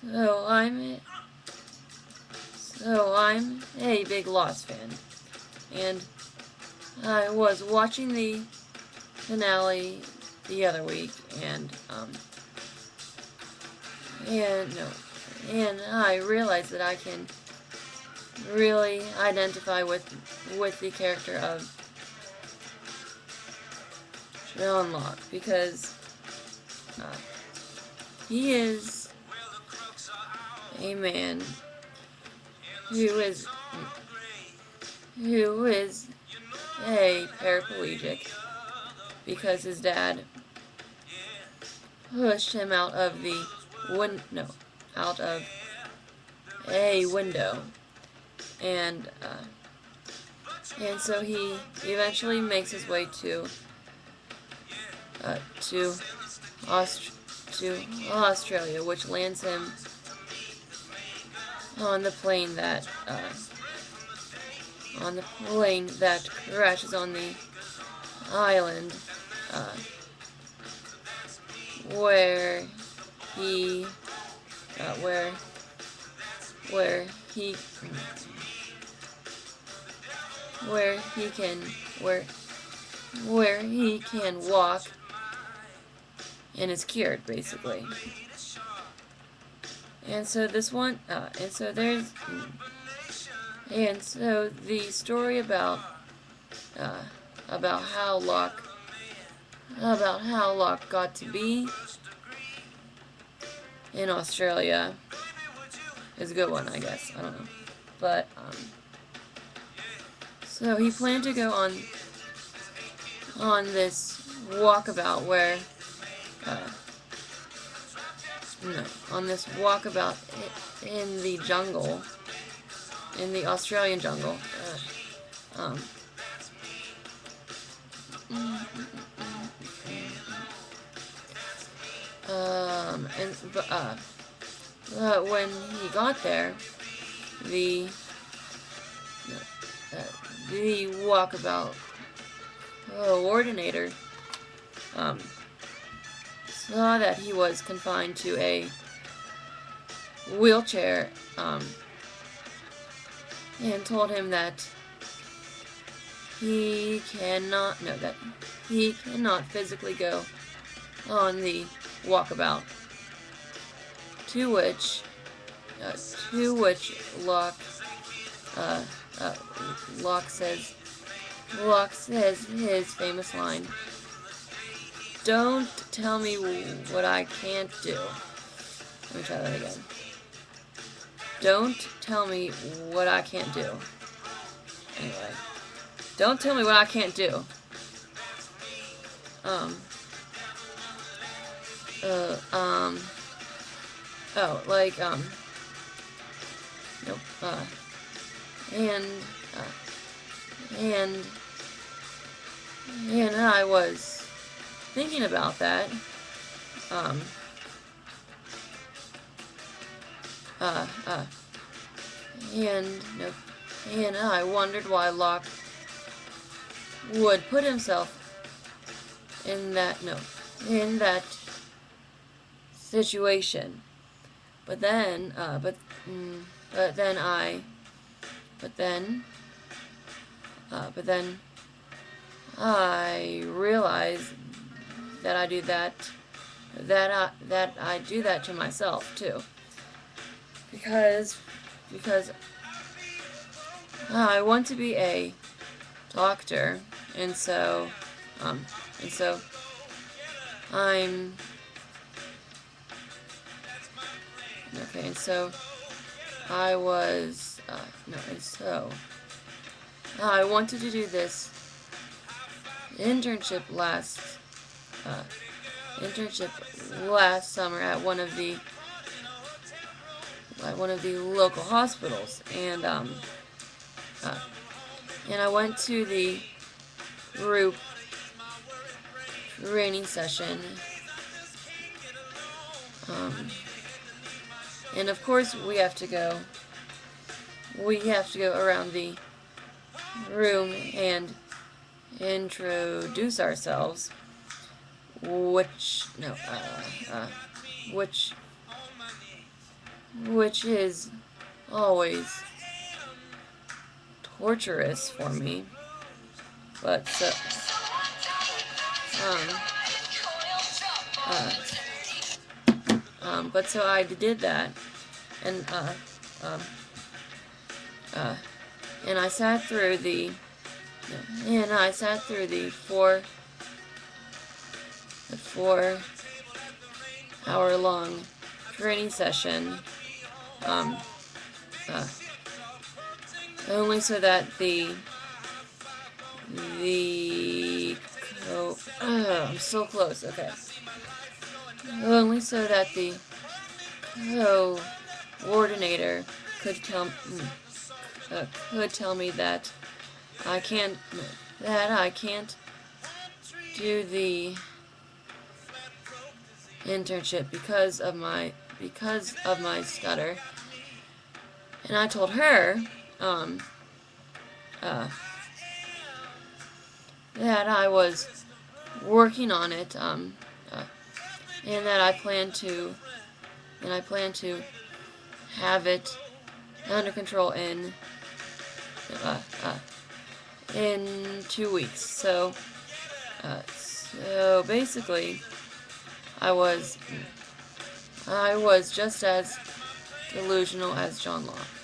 So I'm a big Lost fan, and I was watching the finale the other week, and I realized that I can really identify with the character of John Locke, because uh, he is a man who is a paraplegic because his dad pushed him out of out of a window, and so he eventually makes his way to to Australia, which lands him on the plane that crashes on the island, uh, where he where he where he can walk and is cured, basically. And so this one, and so the story about how Locke got to be in Australia is a good one, I guess. I don't know, but so he planned to go on this walkabout where in the jungle, in the Australian jungle. When he got there, the walkabout coordinator saw that he was confined to a wheelchair, and told him that he cannot physically go on the walkabout. To which Locke says his famous line, "Don't tell me what I can't do." Let me try that again. Don't tell me what I can't do. Anyway, don't tell me what I can't do. Nope. And I was thinking about that. And I wondered why Locke would put himself in that situation. But then I realized that I do that to myself too, because I want to be a doctor, and so I'm okay, and so I was I wanted to do this internship last summer at one of the local hospitals, and I went to the group training session, and of course we have to go around the room and introduce ourselves, which which is always torturous for me. But so, um, uh, but so I did that, and um, uh, and I sat through the, and I sat through the 4 hour long training session, um, uh, only so that I'm so close. Okay. Only so that the coordinator could tell me that I can't do the internship because of my stutter. And I told her that I was working on it, and that I plan to have it under control in 2 weeks. So basically, I was just as delusional as John Locke.